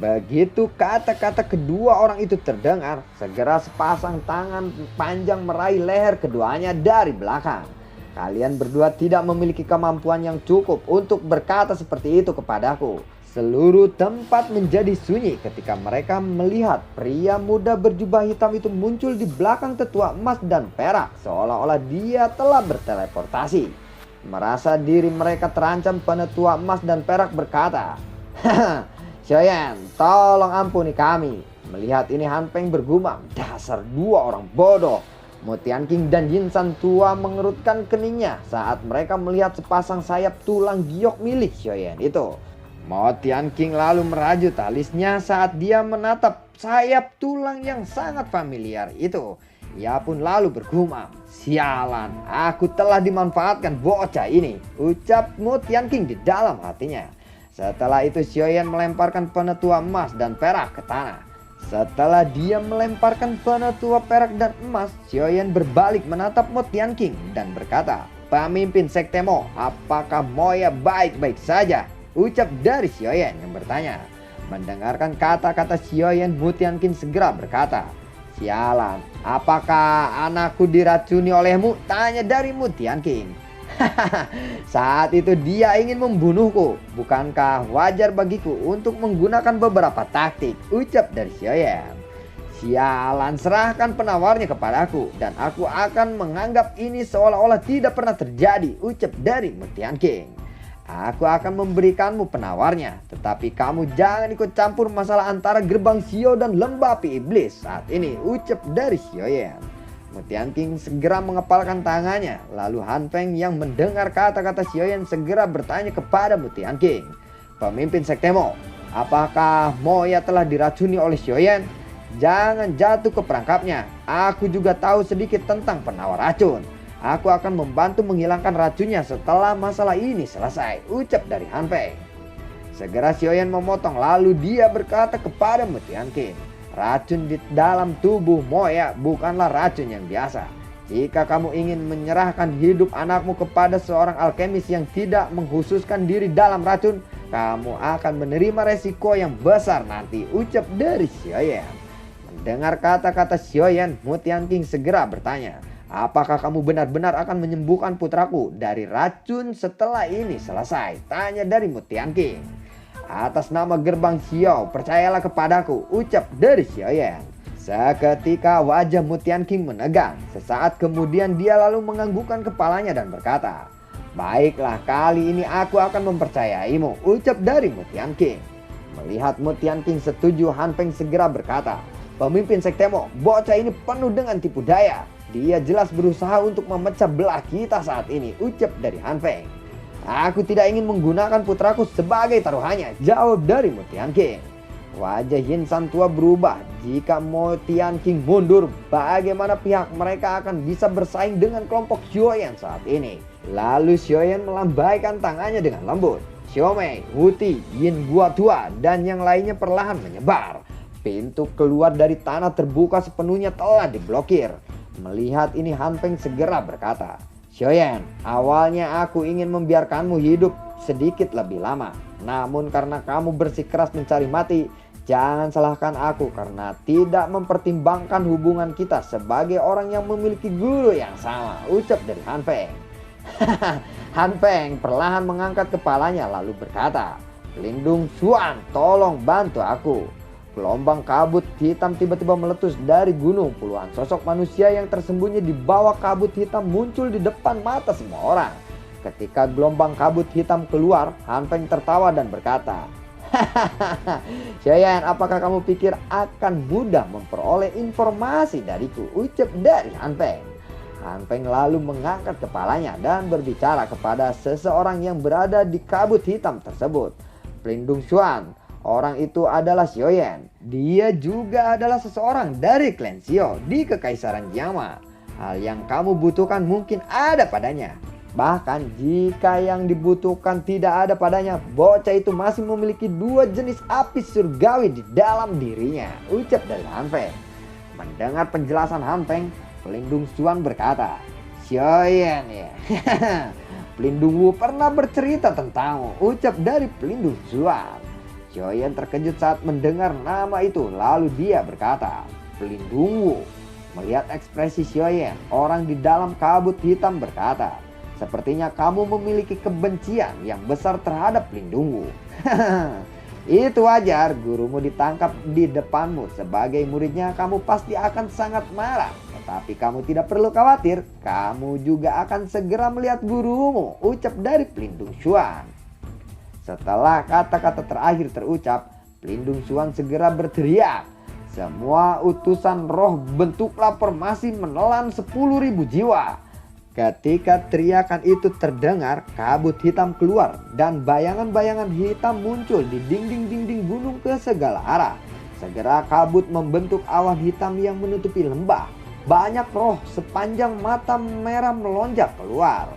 Begitu kata-kata kedua orang itu terdengar, segera sepasang tangan panjang meraih leher keduanya dari belakang. "Kalian berdua tidak memiliki kemampuan yang cukup untuk berkata seperti itu kepadaku. Seluruh tempat menjadi sunyi ketika mereka melihat pria muda berjubah hitam itu muncul di belakang tetua emas dan perak, seolah-olah dia telah berteleportasi. Merasa diri mereka terancam, penetua emas dan perak berkata, "Haha, Xiaoyan, tolong ampuni kami." Melihat ini Han Peng bergumam, "Dasar dua orang bodoh." Mo Tianqing dan Yin San tua mengerutkan keningnya saat mereka melihat sepasang sayap tulang giok milik Xiaoyan itu. Mo Tianqing lalu merajut alisnya saat dia menatap sayap tulang yang sangat familiar itu. Ia pun lalu bergumam, "Sialan, aku telah dimanfaatkan bocah ini," ucap Mo Tianqing di dalam hatinya. Setelah itu Xiaoyan melemparkan penetua emas dan perak ke tanah. Setelah dia melemparkan penetua perak dan emas, Xiaoyan berbalik menatap Mo Tianqing dan berkata, "Pemimpin sekte Mo, apakah Moya baik-baik saja?" ucap dari Xiaoyan yang bertanya. Mendengarkan kata-kata Xiaoyan, Mo Tianqing segera berkata, "Sialan, apakah anakku diracuni olehmu?" tanya dari Mo Tianqing. Saat itu dia ingin membunuhku. Bukankah wajar bagiku untuk menggunakan beberapa taktik, ucap dari Xiaoyan. "Sialan, serahkan penawarnya kepadaku dan aku akan menganggap ini seolah-olah tidak pernah terjadi," ucap dari Mo Tianqing. "Aku akan memberikanmu penawarnya, tetapi kamu jangan ikut campur masalah antara gerbang Xiao dan lembah api iblis saat ini," ucap dari Xiaoyan. Mo Tianqing segera mengepalkan tangannya. Lalu Han Peng yang mendengar kata-kata Xiaoyan segera bertanya kepada Mo Tianqing, "Pemimpin sekte Mo, apakah Moya telah diracuni oleh Xiaoyan? Jangan jatuh ke perangkapnya. Aku juga tahu sedikit tentang penawar racun. Aku akan membantu menghilangkan racunnya setelah masalah ini selesai," ucap dari Han Peng. Segera Xiaoyan memotong lalu dia berkata kepada Mo Tianqing, "Racun di dalam tubuh Moya bukanlah racun yang biasa. Jika kamu ingin menyerahkan hidup anakmu kepada seorang alkemis yang tidak mengkhususkan diri dalam racun, kamu akan menerima resiko yang besar nanti," ucap dari Xiaoyan. Mendengar kata-kata Xiaoyan, Mo Tianqing segera bertanya, "Apakah kamu benar-benar akan menyembuhkan putraku dari racun setelah ini selesai?" tanya dari Mo Tianqing. "Atas nama gerbang Xiao, percayalah kepadaku," ucap dari Xiaoyan. Seketika wajah Mo Tianqing menegang. Sesaat kemudian dia lalu menganggukkan kepalanya dan berkata, "Baiklah, kali ini aku akan mempercayaimu," ucap dari Mo Tianqing. Melihat Mo Tianqing setuju, Han Peng segera berkata, "Pemimpin sekte Mo, bocah ini penuh dengan tipu daya. Dia jelas berusaha untuk memecah belah kita saat ini," ucap dari Han Peng. "Aku tidak ingin menggunakan putraku sebagai taruhannya," jawab dari Mo Tianqing. Wajah Yin San tua berubah. Jika Mo Tianqing mundur, bagaimana pihak mereka akan bisa bersaing dengan kelompok Xiaoyan saat ini? Lalu Xiaoyan melambaikan tangannya dengan lembut. Xiaomei, Wuti, Yin Gua Tua, dan yang lainnya perlahan menyebar. Pintu keluar dari tanah terbuka sepenuhnya telah diblokir. Melihat ini Han Peng segera berkata, "Xiaoyan, awalnya aku ingin membiarkanmu hidup sedikit lebih lama. Namun karena kamu bersikeras mencari mati, jangan salahkan aku karena tidak mempertimbangkan hubungan kita sebagai orang yang memiliki guru yang sama," ucap dari Han Peng. Han Peng perlahan mengangkat kepalanya lalu berkata, "Pelindung Xuan, tolong bantu aku." Gelombang kabut hitam tiba-tiba meletus dari gunung. Puluhan sosok manusia yang tersembunyi di bawah kabut hitam muncul di depan mata semua orang. Ketika gelombang kabut hitam keluar, Han Peng tertawa dan berkata, "Hahaha, Xiaoyan, apakah kamu pikir akan mudah memperoleh informasi dariku?" ucap dari Han Peng. Han Peng lalu mengangkat kepalanya dan berbicara kepada seseorang yang berada di kabut hitam tersebut. "Pelindung Xuan, orang itu adalah Xiaoyan. Dia juga adalah seseorang dari klan Xiao di Kekaisaran Jiangma. Hal yang kamu butuhkan mungkin ada padanya. Bahkan jika yang dibutuhkan tidak ada padanya, bocah itu masih memiliki dua jenis api surgawi di dalam dirinya," ucap dari Han Peng. Mendengar penjelasan Han Peng, Pelindung Xuan berkata, "Xiaoyan ya." "Pelindung Wu pernah bercerita tentangmu," ucap dari Pelindung Xuan. Xiaoyan terkejut saat mendengar nama itu, lalu dia berkata, "Pelindung Wu." Melihat ekspresi Xiaoyan, orang di dalam kabut hitam berkata, "Sepertinya kamu memiliki kebencian yang besar terhadap Pelindung Wu." Itu wajar, gurumu ditangkap di depanmu. Sebagai muridnya kamu pasti akan sangat marah. Tetapi kamu tidak perlu khawatir, kamu juga akan segera melihat gurumu, ucap dari Pelindung Xuan. Setelah kata-kata terakhir terucap, Pelindung Xuan segera berteriak. Semua utusan roh bentuklah formasi menelan 10.000 jiwa. Ketika teriakan itu terdengar, kabut hitam keluar dan bayangan-bayangan hitam muncul di dinding-dinding gunung ke segala arah. Segera kabut membentuk awan hitam yang menutupi lembah. Banyak roh sepanjang mata merah melonjak keluar.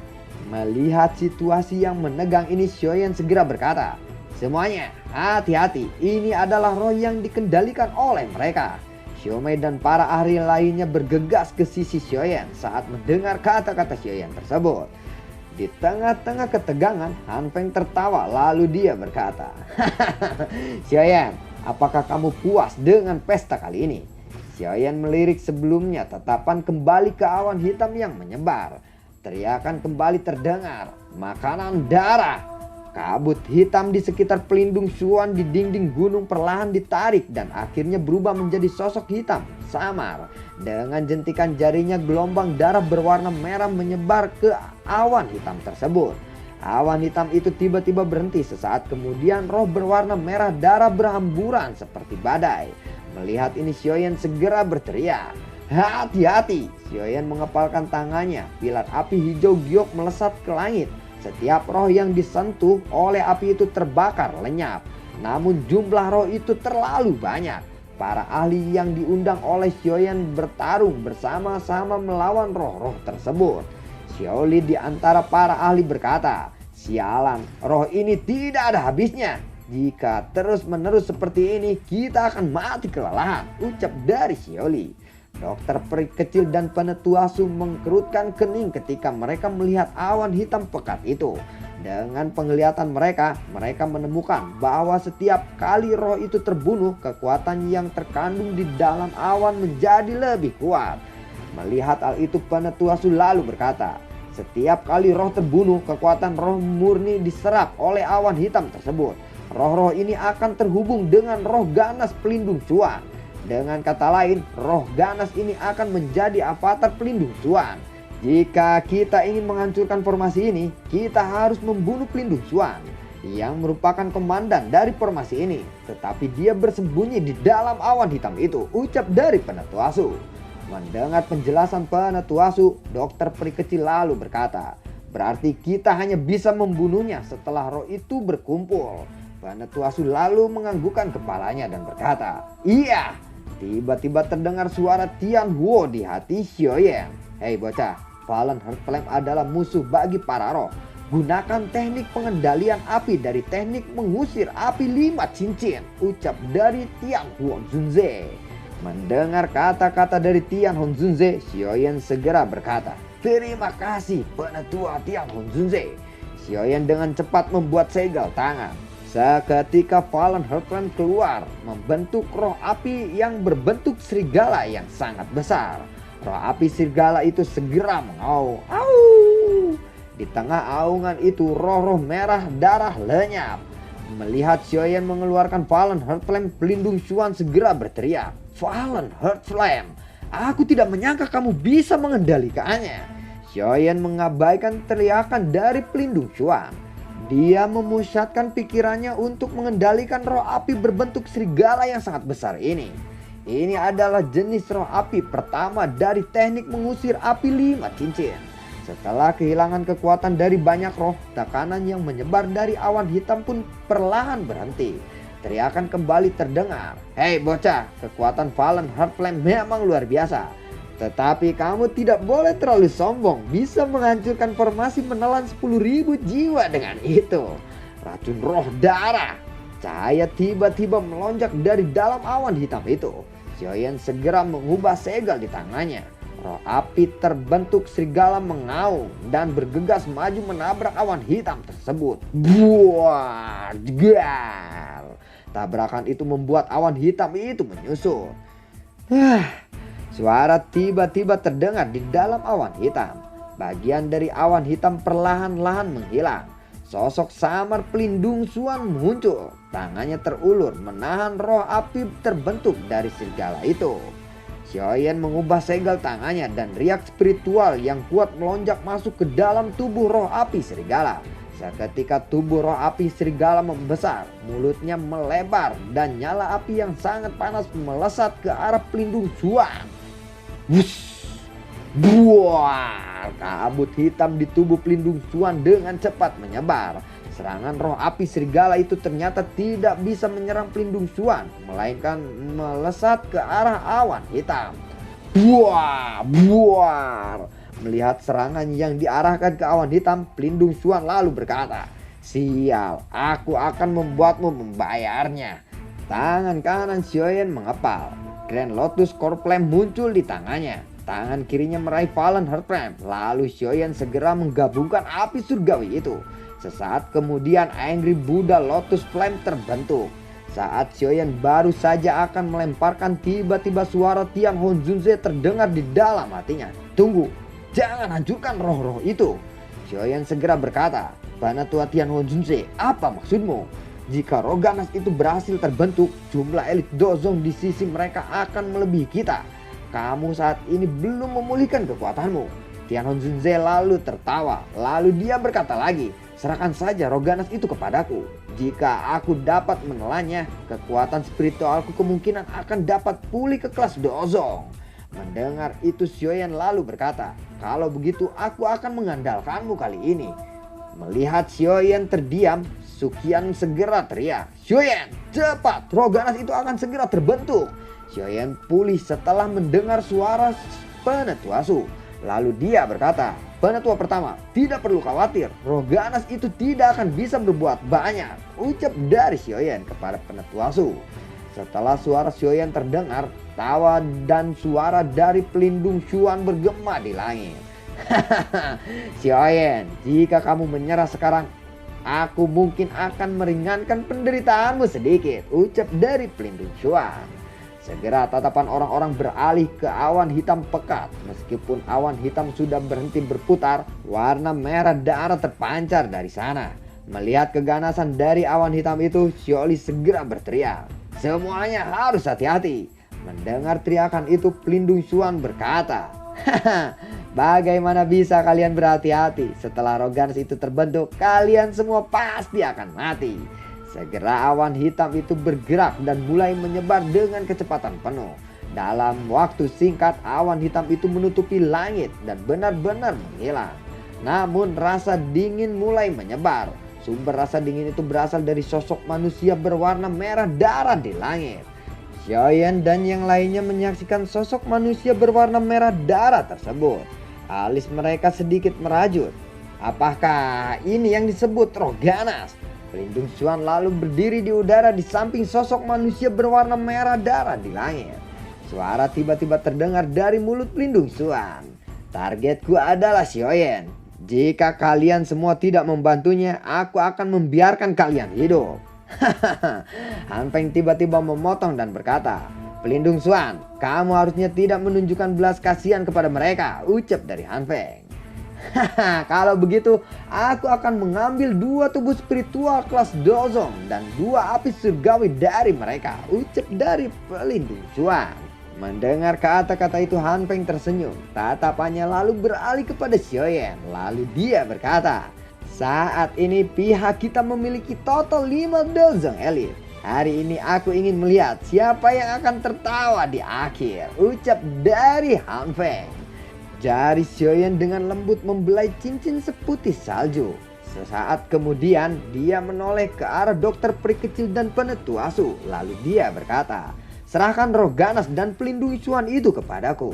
Melihat situasi yang menegang ini, Xiaoyan segera berkata, "Semuanya hati-hati, ini adalah roh yang dikendalikan oleh mereka." Xiaomei dan para ahli lainnya bergegas ke sisi Xiaoyan saat mendengar kata-kata Xiaoyan tersebut. Di tengah-tengah ketegangan, Han Feng tertawa lalu dia berkata, "Xiaoyan, apakah kamu puas dengan pesta kali ini?" Xiaoyan melirik sebelumnya, tatapan kembali ke awan hitam yang menyebar. Teriakan kembali terdengar, "Makanan darah!" Kabut hitam di sekitar Pelindung Xuan di dinding gunung perlahan ditarik dan akhirnya berubah menjadi sosok hitam samar. Dengan jentikan jarinya, gelombang darah berwarna merah menyebar ke awan hitam tersebut. Awan hitam itu tiba-tiba berhenti. Sesaat kemudian roh berwarna merah darah berhamburan seperti badai. Melihat ini, Xiaoyan segera berteriak, "Hati-hati!" Xiaoyan mengepalkan tangannya. Pilar api hijau giok melesat ke langit. Setiap roh yang disentuh oleh api itu terbakar lenyap. Namun jumlah roh itu terlalu banyak. Para ahli yang diundang oleh Xiaoyan bertarung bersama-sama melawan roh-roh tersebut. Xiaoli di antara para ahli berkata, "Sialan, roh ini tidak ada habisnya. Jika terus-menerus seperti ini, kita akan mati kelelahan," ucap dari Xiaoli. Dokter peri kecil dan penetua Su mengkerutkan kening ketika mereka melihat awan hitam pekat itu. Dengan penglihatan mereka menemukan bahwa setiap kali roh itu terbunuh, kekuatan yang terkandung di dalam awan menjadi lebih kuat. Melihat hal itu, penetua Su lalu berkata, "Setiap kali roh terbunuh, kekuatan roh murni diserap oleh awan hitam tersebut. Roh-roh ini akan terhubung dengan roh ganas Pelindung Xuan. Dengan kata lain, roh ganas ini akan menjadi avatar Pelindung Xuan. Jika kita ingin menghancurkan formasi ini, kita harus membunuh Pelindung Xuan yang merupakan komandan dari formasi ini. Tetapi dia bersembunyi di dalam awan hitam itu," ucap dari penetua Su. Mendengar penjelasan penetua Su, dokter peri kecil lalu berkata, "Berarti kita hanya bisa membunuhnya setelah roh itu berkumpul." Penetua Su lalu menganggukkan kepalanya dan berkata, "Iya." Tiba-tiba terdengar suara Tian Huo di hati Xiaoyan. "Hei bocah, Fallen Heart Flame adalah musuh bagi para roh. Gunakan teknik pengendalian api dari teknik mengusir api 5 cincin," ucap dari Tian Huo Zunze. Mendengar kata-kata dari Tian Huo Zunze, Xiaoyan segera berkata, "Terima kasih penetua Tian Huo Zunze." Xiaoyan dengan cepat membuat segel tangan. Seketika Fallen Heart Flame keluar membentuk roh api yang berbentuk serigala yang sangat besar. Roh api serigala itu segera mengaum. Au! Di tengah aungan itu roh-roh merah darah lenyap. Melihat Xiaoyan mengeluarkan Fallen Heart Flame, Pelindung Xuan segera berteriak, "Fallen Heart Flame, aku tidak menyangka kamu bisa mengendalikannya." Xiaoyan mengabaikan teriakan dari Pelindung Xuan. Dia memusatkan pikirannya untuk mengendalikan roh api berbentuk serigala yang sangat besar ini. Ini adalah jenis roh api pertama dari teknik mengusir api 5 cincin. Setelah kehilangan kekuatan dari banyak roh, tekanan yang menyebar dari awan hitam pun perlahan berhenti. Teriakan kembali terdengar, "Hei bocah, kekuatan Fallen Heart Flame memang luar biasa. Tetapi kamu tidak boleh terlalu sombong, bisa menghancurkan formasi menelan 10.000 jiwa dengan itu. Racun roh darah." Cahaya tiba-tiba melonjak dari dalam awan hitam itu. Xiaoyan segera mengubah segel di tangannya. Roh api terbentuk serigala mengaum dan bergegas maju menabrak awan hitam tersebut. Buah, jegar. Tabrakan itu membuat awan hitam itu menyusut. Suara tiba-tiba terdengar di dalam awan hitam. Bagian dari awan hitam perlahan-lahan menghilang. sosok samar pelindung Xuan muncul. Tangannya terulur menahan roh api terbentuk dari serigala itu. Xiaoyan mengubah segel tangannya dan riak spiritual yang kuat melonjak masuk ke dalam tubuh roh api serigala. Seketika tubuh roh api serigala membesar, mulutnya melebar dan nyala api yang sangat panas melesat ke arah pelindung Xuan. Wush! Buar! Kabut hitam di tubuh pelindung Xuan dengan cepat menyebar. Serangan roh api serigala itu ternyata tidak bisa menyerang pelindung Xuan, melainkan melesat ke arah awan hitam. Buar! Buar! Melihat serangan yang diarahkan ke awan hitam, pelindung Xuan lalu berkata, "Sial, aku akan membuatmu membayarnya." Tangan kanan Xiaoyan mengepal. Grand Lotus Core Flame muncul di tangannya. Tangan kirinya meraih Fallen Heart Flame. Lalu Xiaoyan segera menggabungkan api surgawi itu. Sesaat kemudian Angry Buddha Lotus Flame terbentuk. Saat Xiaoyan baru saja akan melemparkan, tiba-tiba suara Tian Honjunze terdengar di dalam hatinya. "Tunggu, jangan hancurkan roh-roh itu." Xiaoyan segera berkata, "Penatua Tian Honjunze, apa maksudmu? Jika roh ganas itu berhasil terbentuk, jumlah elit Dozong di sisi mereka akan melebihi kita. Kamu saat ini belum memulihkan kekuatanmu." Tian Honjunze lalu tertawa. Lalu dia berkata lagi, "Serahkan saja roh ganas itu kepadaku. Jika aku dapat menelannya, kekuatan spiritualku kemungkinan akan dapat pulih ke kelas Dozong." Mendengar itu Xiaoyan lalu berkata, "Kalau begitu aku akan mengandalkanmu kali ini." Melihat Xiaoyan terdiam, Suqian segera teriak, "Xiaoyan, cepat, roh ganas itu akan segera terbentuk." Xiaoyan pulih setelah mendengar suara Penatua Su. Lalu dia berkata, "Penatua pertama, tidak perlu khawatir, roh ganas itu tidak akan bisa berbuat banyak," ucap dari Xiaoyan kepada Penatua Su. Setelah suara Xiaoyan terdengar, tawa dan suara dari pelindung Xuan bergema di langit. "Hahaha, Xiaoyan, jika kamu menyerah sekarang, aku mungkin akan meringankan penderitaanmu sedikit," ucap dari pelindung Xuan. Segera tatapan orang-orang beralih ke awan hitam pekat. Meskipun awan hitam sudah berhenti berputar, warna merah darah terpancar dari sana. Melihat keganasan dari awan hitam itu, Xiaoli segera berteriak, "Semuanya harus hati-hati." Mendengar teriakan itu, pelindung Xuan berkata, "Haha, bagaimana bisa kalian berhati-hati? Setelah roh ganas itu terbentuk, kalian semua pasti akan mati." Segera awan hitam itu bergerak dan mulai menyebar dengan kecepatan penuh. Dalam waktu singkat, awan hitam itu menutupi langit dan benar-benar menghilang. Namun rasa dingin mulai menyebar. Sumber rasa dingin itu berasal dari sosok manusia berwarna merah darah di langit. Xiaoyan dan yang lainnya menyaksikan sosok manusia berwarna merah darah tersebut. Alis mereka sedikit merajut. Apakah ini yang disebut roh ganas? Pelindung Xuan lalu berdiri di udara di samping sosok manusia berwarna merah darah di langit. Suara tiba-tiba terdengar dari mulut pelindung Xuan. "Targetku adalah Xiaoyan. Jika kalian semua tidak membantunya, aku akan membiarkan kalian hidup." Hahaha. Han Feng tiba-tiba memotong dan berkata, "Pelindung Xuan, kamu harusnya tidak menunjukkan belas kasihan kepada mereka," ucap dari Han Feng. "Haha, kalau begitu aku akan mengambil 2 tubuh spiritual kelas Dozong dan 2 api surgawi dari mereka," ucap dari pelindung Xuan. Mendengar kata-kata itu, Han Feng tersenyum. Tatapannya lalu beralih kepada Xiaoyan. Lalu dia berkata, "Saat ini pihak kita memiliki total 5 Dozong elit. Hari ini aku ingin melihat siapa yang akan tertawa di akhir," ucap dari Han Feng. Jari Xiaoyan dengan lembut membelai cincin seputih salju. Sesaat kemudian dia menoleh ke arah dokter peri kecil dan Penatua Su. Lalu dia berkata, "Serahkan roh ganas dan pelindung Xuan itu kepadaku.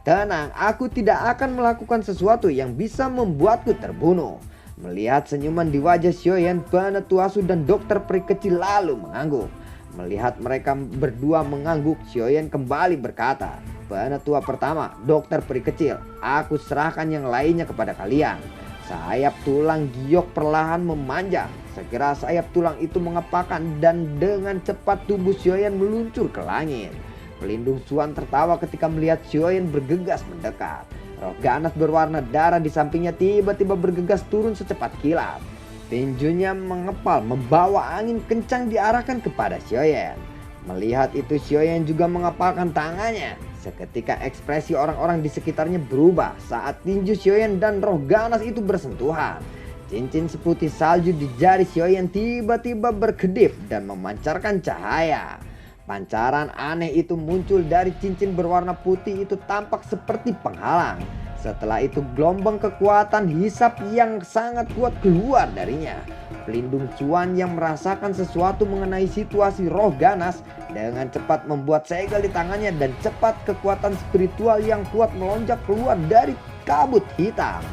Tenang, aku tidak akan melakukan sesuatu yang bisa membuatku terbunuh." Melihat senyuman di wajah Xiaoyan, Penatua Su dan dokter peri kecil lalu mengangguk. Melihat mereka berdua mengangguk, Xiaoyan kembali berkata, "Penatua pertama, dokter peri kecil, aku serahkan yang lainnya kepada kalian." Sayap tulang giok perlahan memanjang. Segera sayap tulang itu mengepakkan dan dengan cepat tubuh Xiaoyan meluncur ke langit. Pelindung Xuan tertawa ketika melihat Xiaoyan bergegas mendekat. Roh ganas berwarna darah di sampingnya tiba-tiba bergegas turun secepat kilat. Tinjunya mengepal membawa angin kencang diarahkan kepada Xiaoyan. Melihat itu Xiaoyan juga mengepalkan tangannya. Seketika ekspresi orang-orang di sekitarnya berubah saat tinju Xiaoyan dan roh ganas itu bersentuhan. Cincin seputih salju di jari Xiaoyan tiba-tiba berkedip dan memancarkan cahaya. Pancaran aneh itu muncul dari cincin berwarna putih itu tampak seperti penghalang. Setelah itu gelombang kekuatan hisap yang sangat kuat keluar darinya. Pelindung cuan yang merasakan sesuatu mengenai situasi roh ganas dengan cepat membuat segel di tangannya dan cepat kekuatan spiritual yang kuat melonjak keluar dari kabut hitam.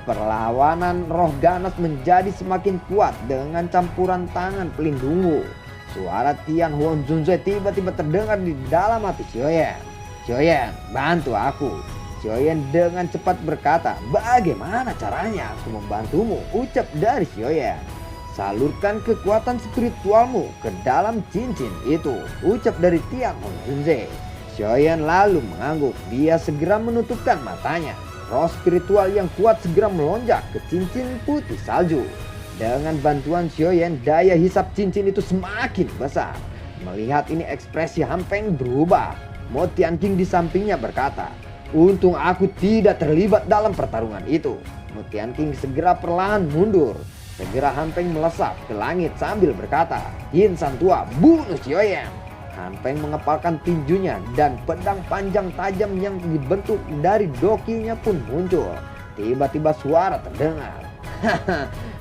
Perlawanan roh ganas menjadi semakin kuat dengan campuran tangan pelindungmu. Suara Tian Huan Zunzui tiba-tiba terdengar di dalam hati Xiaoyan. Xiaoyan, bantu aku. Xiaoyan dengan cepat berkata, bagaimana caranya aku membantumu? Ucap dari Xiaoyan. Salurkan kekuatan spiritualmu ke dalam cincin itu. Ucap dari Tian Huan Zunzui. Xiaoyan lalu mengangguk. Dia segera menutupkan matanya. Roh spiritual yang kuat segera melonjak ke cincin putih salju. Dengan bantuan Xiaoyan, daya hisap cincin itu semakin besar. Melihat ini ekspresi Han Peng berubah. Mo Tianqing di sampingnya berkata, untung aku tidak terlibat dalam pertarungan itu. Mo Tianqing segera perlahan mundur. Segera Han Peng melesat ke langit sambil berkata, Yin San Tua, bunuh Xiaoyan. Han Peng mengepalkan tinjunya dan pedang panjang tajam yang dibentuk dari dokinya pun muncul. Tiba-tiba suara terdengar.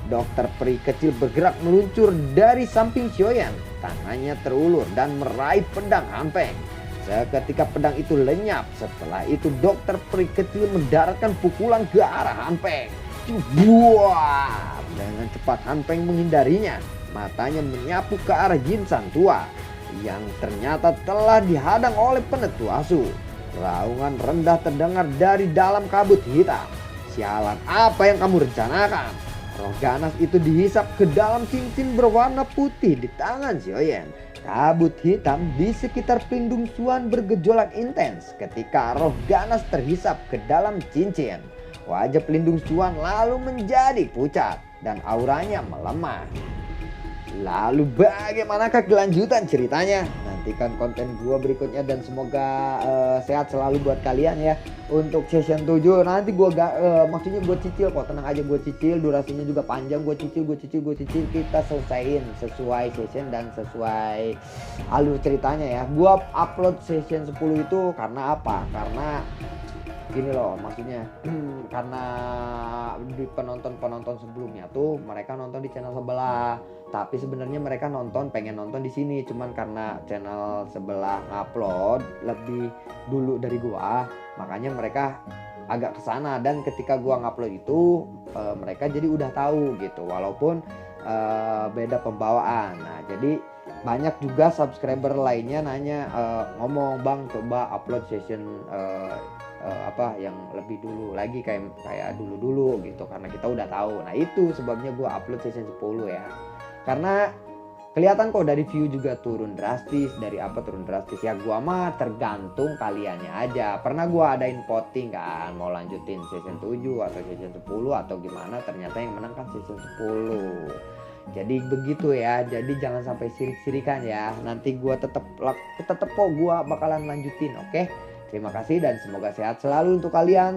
Dokter peri kecil bergerak meluncur dari samping Xiaoyan. Tangannya terulur dan meraih pedang Han Peng. Seketika pedang itu lenyap. Setelah itu dokter peri kecil mendaratkan pukulan ke arah Han Peng. Buah! Dengan cepat Han Peng menghindarinya. Matanya menyapu ke arah Yin San Tua yang ternyata telah dihadang oleh penetu asu. Raungan rendah terdengar dari dalam kabut hitam. Sialan, apa yang kamu rencanakan? Roh ganas itu dihisap ke dalam cincin berwarna putih di tangan Xiaoyan. Kabut hitam di sekitar pelindung cuan bergejolak intens ketika roh ganas terhisap ke dalam cincin. Wajah pelindung cuan lalu menjadi pucat dan auranya melemah. Lalu bagaimanakah kelanjutan ceritanya? Nantikan konten gua berikutnya dan semoga sehat selalu buat kalian ya. Untuk season 7 nanti gua maksudnya gua cicil kok, tenang aja, gua cicil, durasinya juga panjang, gua cicil kita selesaiin sesuai season dan sesuai alur ceritanya ya. Gua upload season 10 itu karena apa? Karena gini loh, maksudnya karena di penonton sebelumnya tuh mereka nonton di channel sebelah, tapi sebenarnya mereka pengen nonton di sini, cuman karena channel sebelah ngupload lebih dulu dari gua, makanya mereka agak kesana. Dan ketika gua ngupload itu mereka jadi udah tahu gitu, walaupun beda pembawaan. Nah jadi banyak juga subscriber lainnya nanya, ngomong bang coba upload session apa yang lebih dulu lagi kayak dulu gitu, karena kita udah tahu. Nah itu sebabnya gue upload season 10 ya, karena kelihatan kok dari view juga turun drastis. Dari apa turun drastis ya, gua mah tergantung kaliannya aja. Pernah gua adain voting kan, mau lanjutin season 7 atau season 10 atau gimana, ternyata yang menang kan season 10. Jadi begitu ya, jadi jangan sampai sirik-sirikan ya. Nanti gua tetep kok gua bakalan lanjutin, oke? Terima kasih dan semoga sehat selalu untuk kalian.